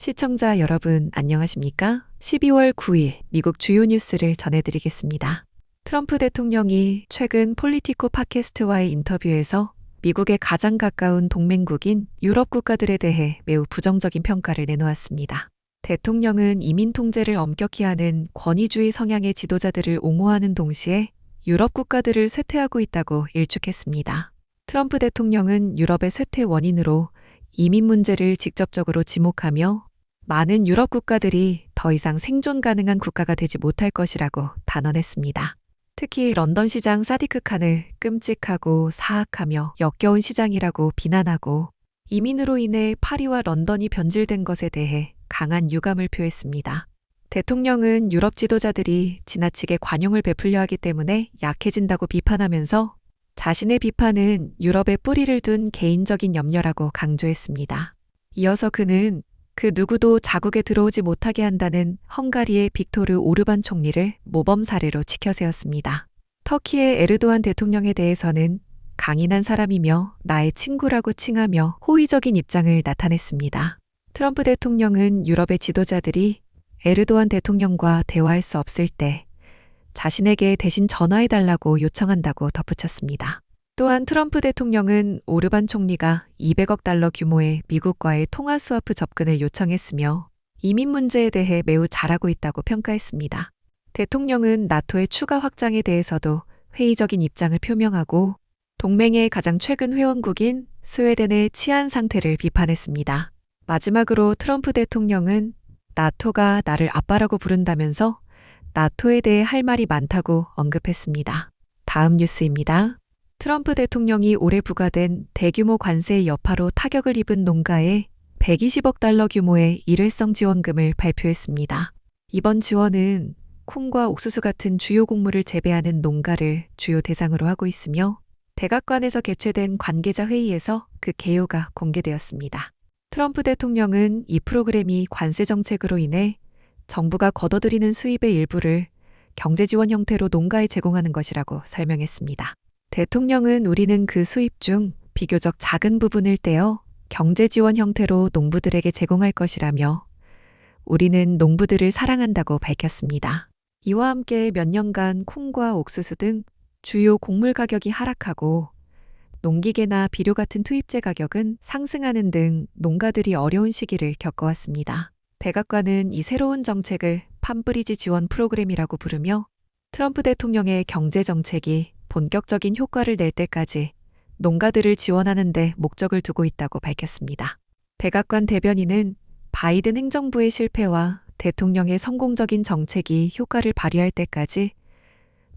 시청자 여러분, 안녕하십니까? 12월 9일 미국 주요 뉴스를 전해드리겠습니다. 트럼프 대통령이 최근 폴리티코 팟캐스트와의 인터뷰에서 미국의 가장 가까운 동맹국인 유럽 국가들에 대해 매우 부정적인 평가를 내놓았습니다. 대통령은 이민 통제를 엄격히 하는 권위주의 성향의 지도자들을 옹호하는 동시에 유럽 국가들을 쇠퇴하고 있다고 일축했습니다. 트럼프 대통령은 유럽의 쇠퇴 원인으로 이민 문제를 직접적으로 지목하며 많은 유럽 국가들이 더 이상 생존 가능한 국가가 되지 못할 것이라고 단언했습니다. 특히 런던 시장 사디크 칸을 끔찍하고 사악하며 역겨운 시장이라고 비난하고 이민으로 인해 파리와 런던이 변질된 것에 대해 강한 유감을 표했습니다. 대통령은 유럽 지도자들이 지나치게 관용을 베풀려 하기 때문에 약해진다고 비판하면서 자신의 비판은 유럽에 뿌리를 둔 개인적인 염려라고 강조했습니다. 이어서 그는 그 누구도 자국에 들어오지 못하게 한다는 헝가리의 빅토르 오르반 총리를 모범 사례로 치켜세웠습니다. 터키의 에르도안 대통령에 대해서는 강인한 사람이며 나의 친구라고 칭하며 호의적인 입장을 나타냈습니다. 트럼프 대통령은 유럽의 지도자들이 에르도안 대통령과 대화할 수 없을 때 자신에게 대신 전화해달라고 요청한다고 덧붙였습니다. 또한 트럼프 대통령은 오르반 총리가 200억 달러 규모의 미국과의 통화 스와프 접근을 요청했으며 이민 문제에 대해 매우 잘하고 있다고 평가했습니다. 대통령은 나토의 추가 확장에 대해서도 회의적인 입장을 표명하고 동맹의 가장 최근 회원국인 스웨덴의 치안 상태를 비판했습니다. 마지막으로 트럼프 대통령은 나토가 나를 아빠라고 부른다면서 나토에 대해 할 말이 많다고 언급했습니다. 다음 뉴스입니다. 트럼프 대통령이 올해 부과된 대규모 관세의 여파로 타격을 입은 농가에 120억 달러 규모의 일회성 지원금을 발표했습니다. 이번 지원은 콩과 옥수수 같은 주요 곡물을 재배하는 농가를 주요 대상으로 하고 있으며 백악관에서 개최된 관계자 회의에서 그 개요가 공개되었습니다. 트럼프 대통령은 이 프로그램이 관세 정책으로 인해 정부가 걷어들이는 수입의 일부를 경제 지원 형태로 농가에 제공하는 것이라고 설명했습니다. 대통령은 우리는 그 수입 중 비교적 작은 부분을 떼어 경제 지원 형태로 농부들에게 제공할 것이라며 우리는 농부들을 사랑한다고 밝혔습니다. 이와 함께 몇 년간 콩과 옥수수 등 주요 곡물 가격이 하락하고 농기계나 비료 같은 투입재 가격은 상승하는 등 농가들이 어려운 시기를 겪어왔습니다. 백악관은 이 새로운 정책을 팜브리지 지원 프로그램이라고 부르며 트럼프 대통령의 경제 정책이 본격적인 효과를 낼 때까지 농가들을 지원하는 데 목적을 두고 있다고 밝혔습니다. 백악관 대변인은 바이든 행정부의 실패와 대통령의 성공적인 정책이 효과를 발휘할 때까지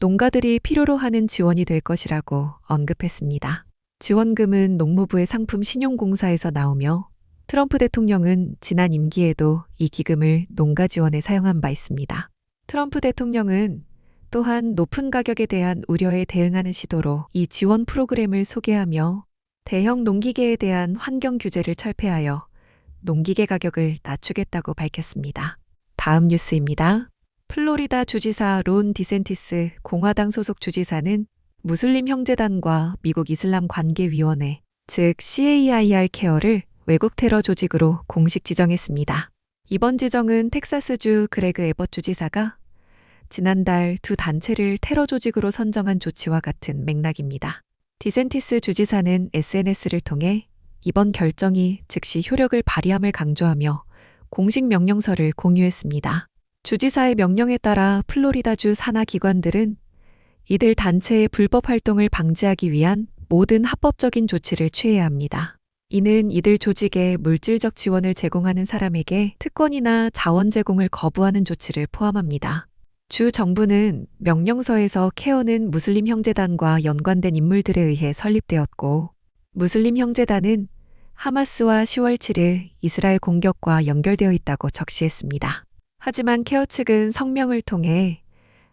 농가들이 필요로 하는 지원이 될 것이라고 언급했습니다. 지원금은 농무부의 상품 신용공사에서 나오며 트럼프 대통령은 지난 임기에도 이 기금을 농가 지원에 사용한 바 있습니다. 트럼프 대통령은 또한 높은 가격에 대한 우려에 대응하는 시도로 이 지원 프로그램을 소개하며 대형 농기계에 대한 환경 규제를 철폐하여 농기계 가격을 낮추겠다고 밝혔습니다. 다음 뉴스입니다. 플로리다 주지사 론 디센티스 공화당 소속 주지사는 무슬림 형제단과 미국 이슬람 관계위원회, 즉 CAIR 케어를 외국 테러 조직으로 공식 지정했습니다. 이번 지정은 텍사스주 그레그 에벗 주지사가 지난달 두 단체를 테러 조직으로 선정한 조치와 같은 맥락입니다. 디센티스 주지사는 SNS를 통해 이번 결정이 즉시 효력을 발휘함을 강조하며 공식 명령서를 공유했습니다. 주지사의 명령에 따라 플로리다주 산하 기관들은 이들 단체의 불법 활동을 방지하기 위한 모든 합법적인 조치를 취해야 합니다. 이는 이들 조직에 물질적 지원을 제공하는 사람에게 특권이나 자원 제공을 거부하는 조치를 포함합니다. 주 정부는 명령서에서 케어는 무슬림 형제단과 연관된 인물들에 의해 설립되었고 무슬림 형제단은 하마스와 10월 7일 이스라엘 공격과 연결되어 있다고 적시했습니다. 하지만 케어 측은 성명을 통해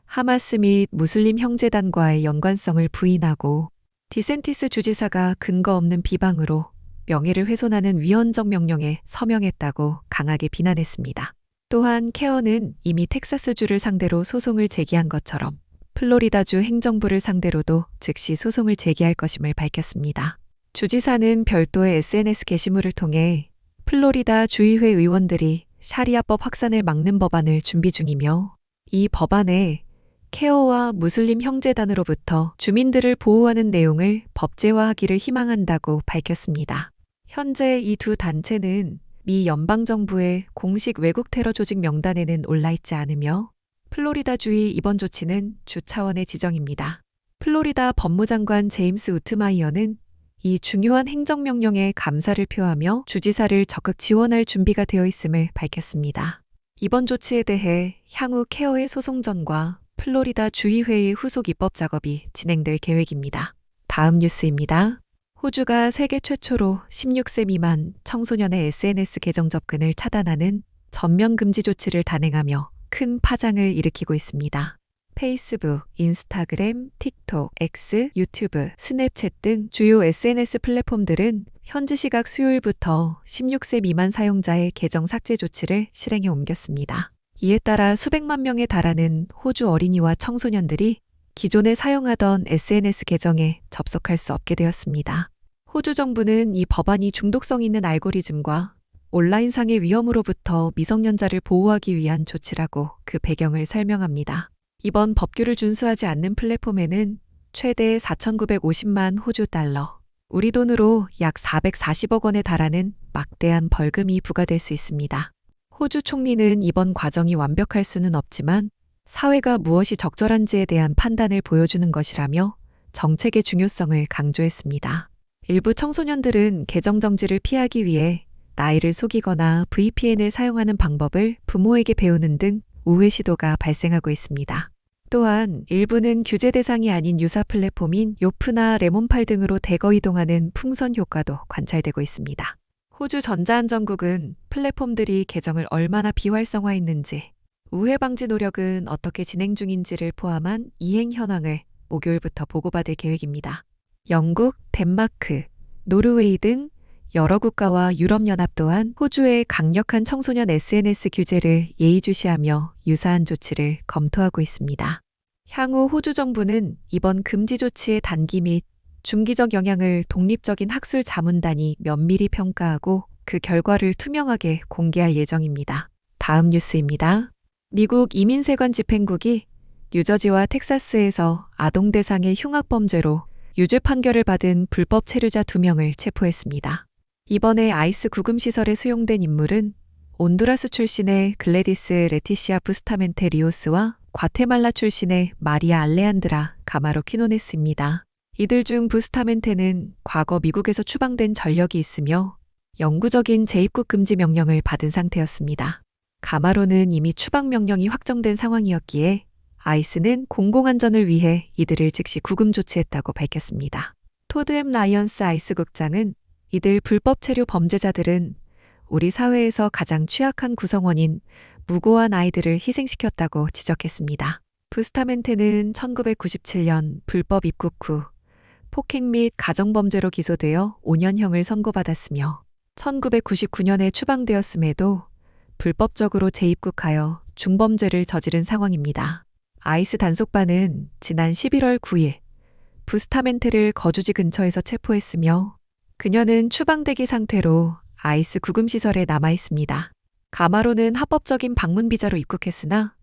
하마스 및 무슬림 형제단과의 연관성을 부인하고 디센티스 주지사가 근거 없는 비방으로 명예를 훼손하는 위헌적 명령에 서명했다고 강하게 비난했습니다. 또한 케어는 이미 텍사스주를 상대로 소송을 제기한 것처럼 플로리다주 행정부를 상대로도 즉시 소송을 제기할 것임을 밝혔습니다. 주지사는 별도의 SNS 게시물을 통해 플로리다 주의회 의원들이 샤리아법 확산을 막는 법안을 준비 중이며 이 법안에 케어와 무슬림 형제단으로부터 주민들을 보호하는 내용을 법제화하기를 희망한다고 밝혔습니다. 현재 이 두 단체는 미 연방정부의 공식 외국 테러 조직 명단에는 올라있지 않으며 플로리다주의 이번 조치는 주 차원의 지정입니다. 플로리다 법무장관 제임스 우트마이어는 이 중요한 행정명령에 감사를 표하며 주지사를 적극 지원할 준비가 되어 있음을 밝혔습니다. 이번 조치에 대해 향후 케어의 소송전과 플로리다 주의회의 후속 입법 작업이 진행될 계획입니다. 다음 뉴스입니다. 호주가 세계 최초로 16세 미만 청소년의 SNS 계정 접근을 차단하는 전면 금지 조치를 단행하며 큰 파장을 일으키고 있습니다. 페이스북, 인스타그램, 틱톡, X, 유튜브, 스냅챗 등 주요 SNS 플랫폼들은 현지 시각 수요일부터 16세 미만 사용자의 계정 삭제 조치를 실행에 옮겼습니다. 이에 따라 수백만 명에 달하는 호주 어린이와 청소년들이 기존에 사용하던 SNS 계정에 접속할 수 없게 되었습니다. 호주 정부는 이 법안이 중독성 있는 알고리즘과 온라인상의 위험으로부터 미성년자를 보호하기 위한 조치라고 그 배경을 설명합니다. 이번 법규를 준수하지 않는 플랫폼에는 최대 4,950만 호주 달러, 우리 돈으로 약 440억 원에 달하는 막대한 벌금이 부과될 수 있습니다. 호주 총리는 이번 과정이 완벽할 수는 없지만 사회가 무엇이 적절한지에 대한 판단을 보여주는 것이라며 정책의 중요성을 강조했습니다. 일부 청소년들은 계정 정지를 피하기 위해 나이를 속이거나 VPN을 사용하는 방법을 부모에게 배우는 등 우회 시도가 발생하고 있습니다. 또한 일부는 규제 대상이 아닌 유사 플랫폼인 요프나 레몬팔 등으로 대거 이동하는 풍선 효과도 관찰되고 있습니다. 호주 전자안전국은 플랫폼들이 계정을 얼마나 비활성화했는지, 우회 방지 노력은 어떻게 진행 중인지를 포함한 이행 현황을 목요일부터 보고받을 계획입니다. 영국, 덴마크, 노르웨이 등 여러 국가와 유럽연합 또한 호주의 강력한 청소년 SNS 규제를 예의주시하며 유사한 조치를 검토하고 있습니다. 향후 호주 정부는 이번 금지 조치의 단기 및 중기적 영향을 독립적인 학술 자문단이 면밀히 평가하고 그 결과를 투명하게 공개할 예정입니다. 다음 뉴스입니다. 미국 이민세관 집행국이 뉴저지와 텍사스에서 아동 대상의 흉악범죄로 유죄 판결을 받은 불법 체류자 2명을 체포했습니다. 이번에 아이스 구금시설에 수용된 인물은 온두라스 출신의 글래디스 레티시아 부스타멘테 리오스와 과테말라 출신의 마리아 알레안드라 가마로 퀴노네스입니다. 이들 중 부스타멘테는 과거 미국에서 추방된 전력이 있으며 영구적인 재입국 금지 명령을 받은 상태였습니다. 가마로는 이미 추방 명령이 확정된 상황이었기에 아이스는 공공안전을 위해 이들을 즉시 구금 조치했다고 밝혔습니다. 토드 엠 라이언스 아이스 국장은 이들 불법 체류 범죄자들은 우리 사회에서 가장 취약한 구성원인 무고한 아이들을 희생시켰다고 지적했습니다. 부스타멘테는 1997년 불법 입국 후 폭행 및 가정범죄로 기소되어 5년형을 선고받았으며 1999년에 추방되었음에도 불법적으로 재입국하여 중범죄를 저지른 상황입니다. 아이스 단속반은 지난 11월 9일 부스타멘테를 거주지 근처에서 체포했으며 그녀는 추방대기 상태로 아이스 구금시설에 남아 있습니다. 가마로는 합법적인 방문 비자로 입국했으나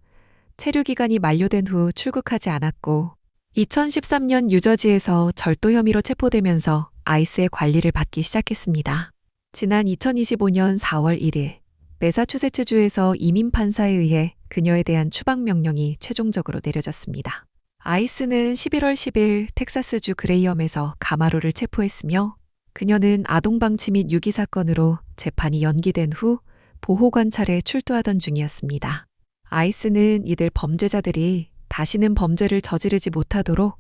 체류 기간이 만료된 후 출국하지 않았고 2013년 뉴저지에서 절도 혐의로 체포되면서 아이스의 관리를 받기 시작했습니다. 지난 2025년 4월 1일 매사추세츠주에서 이민 판사에 의해 그녀에 대한 추방 명령이 최종적으로 내려졌습니다. 아이스는 11월 10일 텍사스주 그레이엄에서 가마로를 체포했으며 그녀는 아동방치 및 유기 사건으로 재판이 연기된 후 보호관찰에 출두하던 중이었습니다. 아이스는 이들 범죄자들이 다시는 범죄를 저지르지 못하도록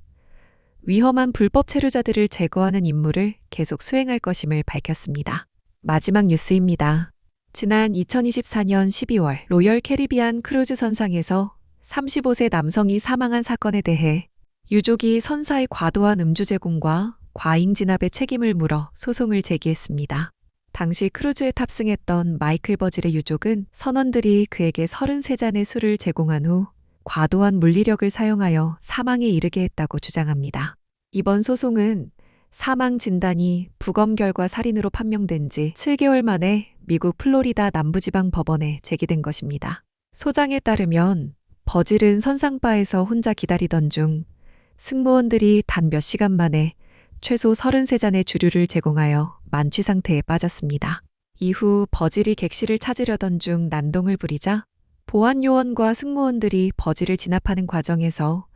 위험한 불법 체류자들을 제거하는 임무를 계속 수행할 것임을 밝혔습니다. 마지막 뉴스입니다. 지난 2024년 12월 로열 캐리비안 크루즈 선상에서 35세 남성이 사망한 사건에 대해 유족이 선사의 과도한 음주 제공과 과잉 진압의 책임을 물어 소송을 제기했습니다. 당시 크루즈에 탑승했던 마이클 버질의 유족은 선원들이 그에게 33잔의 술을 제공한 후 과도한 물리력을 사용하여 사망에 이르게 했다고 주장합니다. 이번 소송은 사망 진단이 부검 결과 살인으로 판명된 지 7개월 만에 미국 플로리다 남부지방 법원에 제기된 것입니다. 소장에 따르면 버질은 선상바에서 혼자 기다리던 중 승무원들이 단 몇 시간 만에 최소 33잔의 주류를 제공하여 만취 상태에 빠졌습니다. 이후 버질이 객실을 찾으려던 중 난동을 부리자 보안 요원과 승무원들이 버질을 진압하는 과정에서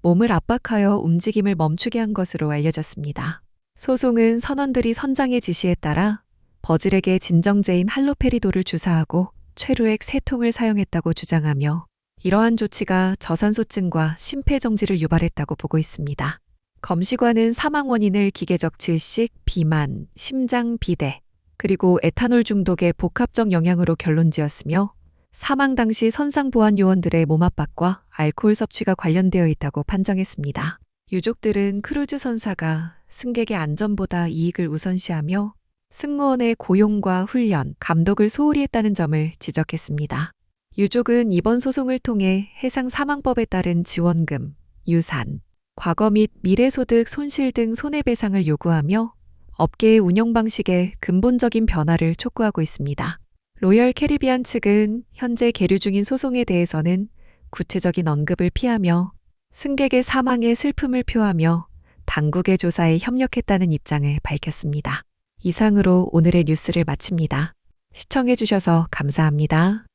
몸을 압박하여 움직임을 멈추게 한 것으로 알려졌습니다. 소송은 선원들이 선장의 지시에 따라 버질에게 진정제인 할로페리도를 주사하고 최루액 3통을 사용했다고 주장하며 이러한 조치가 저산소증과 심폐정지를 유발했다고 보고 있습니다. 검시관은 사망 원인을 기계적 질식, 비만, 심장 비대, 그리고 에탄올 중독의 복합적 영향으로 결론지었으며 사망 당시 선상 보안 요원들의 몸압박과 알코올 섭취가 관련되어 있다고 판정했습니다. 유족들은 크루즈 선사가 승객의 안전보다 이익을 우선시하며 승무원의 고용과 훈련, 감독을 소홀히 했다는 점을 지적했습니다. 유족은 이번 소송을 통해 해상 사망법에 따른 지원금, 유산, 과거 및 미래소득 손실 등 손해배상을 요구하며 업계의 운영 방식에 근본적인 변화를 촉구하고 있습니다. 로열 캐리비안 측은 현재 계류 중인 소송에 대해서는 구체적인 언급을 피하며 승객의 사망에 슬픔을 표하며 당국의 조사에 협력했다는 입장을 밝혔습니다. 이상으로 오늘의 뉴스를 마칩니다. 시청해주셔서 감사합니다.